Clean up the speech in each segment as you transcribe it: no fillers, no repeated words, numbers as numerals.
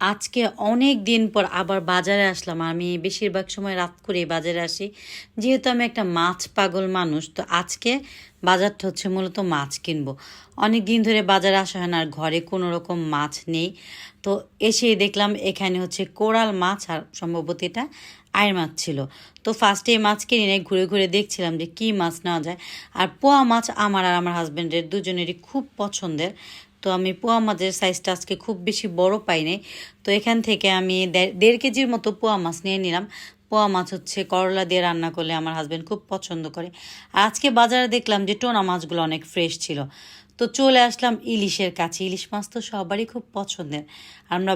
আজকে অনেক দিন পর আবার বাজারে আসলাম। আমি বেশিরভাগ সময় রাত করে বাজারে আসি, যেহেতু আমি একটা মাছ পাগল মানুষ। তো আজকে বাজারটা হচ্ছে মূলত মাছ কিনবো। অনেক দিন ধরে বাজারে আসা হয় না, আর ঘরে কোনো রকম মাছ নেই। তো এসে দেখলাম এখানে হচ্ছে কোরাল মাছ, আর সম্ভবত এটা আয়ের মাছ ছিল। তো ফার্স্টে মাছ কিনে নিয়ে ঘুরে ঘুরে দেখছিলাম যে কী মাছ নেওয়া যায়। আর পোয়া মাছ আমার আর আমার হাজব্যান্ডের দুজনেরই খুব পছন্দের। তো আমি পোয়া মাছের সাইজটা আজকে খুব বেশি বড় পাই নাই। তো এখান থেকে আমি 1.5 কেজির মতো পোয়া মাছ নিয়ে নিলাম। পোয়া মাছ হচ্ছে করলা দিয়ে রান্না করলে আমার হাজব্যান্ড খুব পছন্দ করে। আর আজকে বাজারে দেখলাম যে টোনা মাছগুলো অনেক ফ্রেশ ছিল। তো চলে আসলাম ইলিশের কাছে। ইলিশ মাছ তো সবারই খুব পছন্দের। আমরা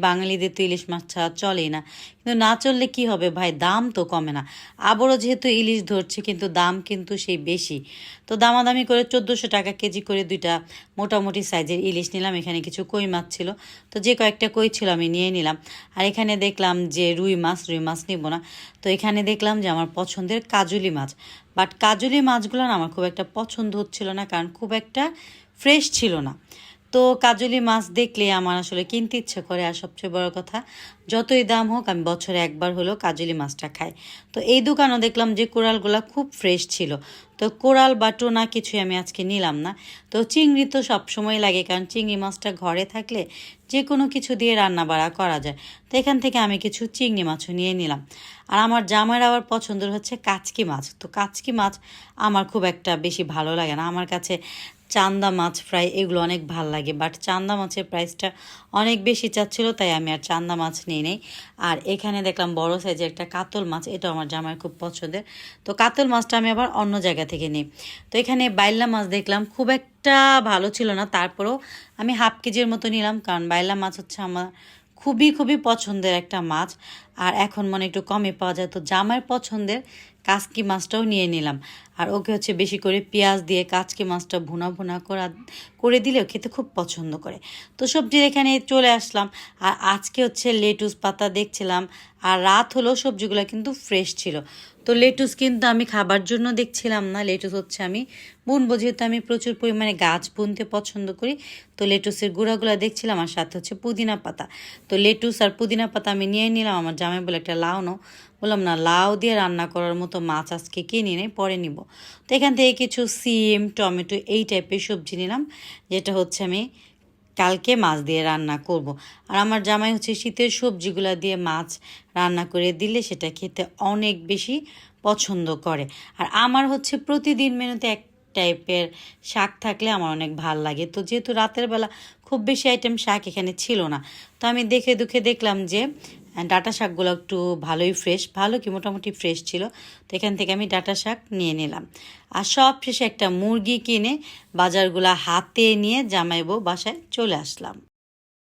বাঙালিদের তো ইলিশ মাছ ছাড়া চলেই না। কিন্তু না চললে কি হবে ভাই, দাম তো কমে না। আবারও যেহেতু ইলিশ ধরছে, কিন্তু দাম কিন্তু সেই বেশি। তো দামাদামি করে 1400 টাকা কেজি করে দুইটা মোটামুটি সাইজের ইলিশ নিলাম। এখানে কিছু কই মাছ ছিল, তো যে কয়েকটা কই ছিল আমি নিয়ে নিলাম। আর এখানে দেখলাম যে রুই মাছ নিব না। তো এখানে দেখলাম যে আমার পছন্দের কাজুলি মাছ। বাট কাজুলি মাছগুলো না আমার খুব একটা পছন্দ হচ্ছিল না, কারণ খুব একটা ফ্রেশ ছিল না। তো কাজুলি মাছ দেখলে আমার আসলে কিনতে ইচ্ছে করে। আর সবচেয়ে বড় কথা, যতই দাম হোক আমি বছরে একবার হলেও কাজুলি মাছটা খাই। তো এই দোকানও দেখলাম যে কোরালগুলো খুব ফ্রেশ ছিল। তো কোরাল বা টোনা কিছুই আমি আজকে নিলাম না। তো চিংড়ি তো সবসময় লাগে, কারণ চিংড়ি মাছটা ঘরে থাকলে যে কোনো কিছু দিয়ে রান্না বাড়া করা যায়। তো এখান থেকে আমি কিছু চিংড়ি মাছও নিয়ে নিলাম। আর আমার জামাইয়ের আবার পছন্দের হচ্ছে কাচকি মাছ। তো কাচকি মাছ আমার খুব একটা বেশি ভালো লাগে না। আমার কাছে চান্দা মাছ ফ্রাই এগুলো অনেক ভাল লাগে, বাট চান্দা মাছের প্রাইসটা অনেক বেশি চাচ্ছিল, তাই আমি আর চান্দা মাছ নিই নেই। আর এখানে দেখলাম বড় সাইজের একটা কাতল মাছ, এটা আমার জামাইয়ের খুব পছন্দের। তো কাতল মাছটা আমি আবার অন্য জায়গা থেকে নিই। তো এখানে বাইল্লা মাছ দেখলাম খুব একটা ভালো ছিল না, তারপরেও আমি 1/2 কেজির মতো নিলাম, কারণ বাইল্লা মাছ হচ্ছে আমার খুবই খুবই পছন্দের একটা মাছ। আর এখন মনে একটু কমে পাওয়া যায়। তো জামাইয়ের পছন্দের কাচকি মাছটাও নিয়ে নিলাম। আর ওকে হচ্ছে বেশি করে পেঁয়াজ দিয়ে কাচকি মাছটা ভুনা ভুনা করে দিলেও খেতে খুব পছন্দ করে। তো সবজির এখানে চলে আসলাম। আর আজকে হচ্ছে লেটুস পাতা দেখছিলাম। আর রাত হলেও সবজিগুলো কিন্তু ফ্রেশ ছিল। তো লেটুস কিন্তু আমি খাবার জন্য দেখছিলাম না, লেটুস হচ্ছে আমি বুনবো, যেহেতু আমি প্রচুর পরিমাণে গাছ বুনতে পছন্দ করি। তো লেটুসের গুঁড়াগুলো দেখছিলাম, আর সাথে হচ্ছে পুদিনা পাতা। তো লেটুস আর পুদিনা পাতা আমি নিয়ে নিলাম। আমার জামাই বলে একটা লাউ নাও, বললাম না, লাউ দিয়ে রান্না করার মতো মাছ আজকে কিনে নেই, পরে নিব। তো এখান থেকে কিছু সিম, টমেটো এই টাইপের সবজি নিলাম, যেটা হচ্ছে আমি কালকে মাছ দিয়ে রান্না করব। আর আমার জামাই হচ্ছে শীতের সবজিগুলো দিয়ে মাছ রান্না করে দিলে সেটা খেতে অনেক বেশি পছন্দ করে। আর আমার হচ্ছে প্রতিদিন মেনুতে এক টাইপের শাক থাকলে আমার অনেক ভাল লাগে। তো যেহেতু রাতের বেলা খুব বেশি আইটেম শাক এখানে ছিল না, তো আমি দেখে দুখে দেখলাম যে ডাঁটা শাকগুলো একটু ভালোই ফ্রেশ, ভালো কি মোটামুটি ফ্রেশ ছিল। তো এখান থেকে আমি ডাঁটা শাক নিয়ে নিলাম। আর সব শেষে একটা মুরগি কিনে বাজারগুলা হাতে নিয়ে জামাইবো বাসায় চলে আসলাম।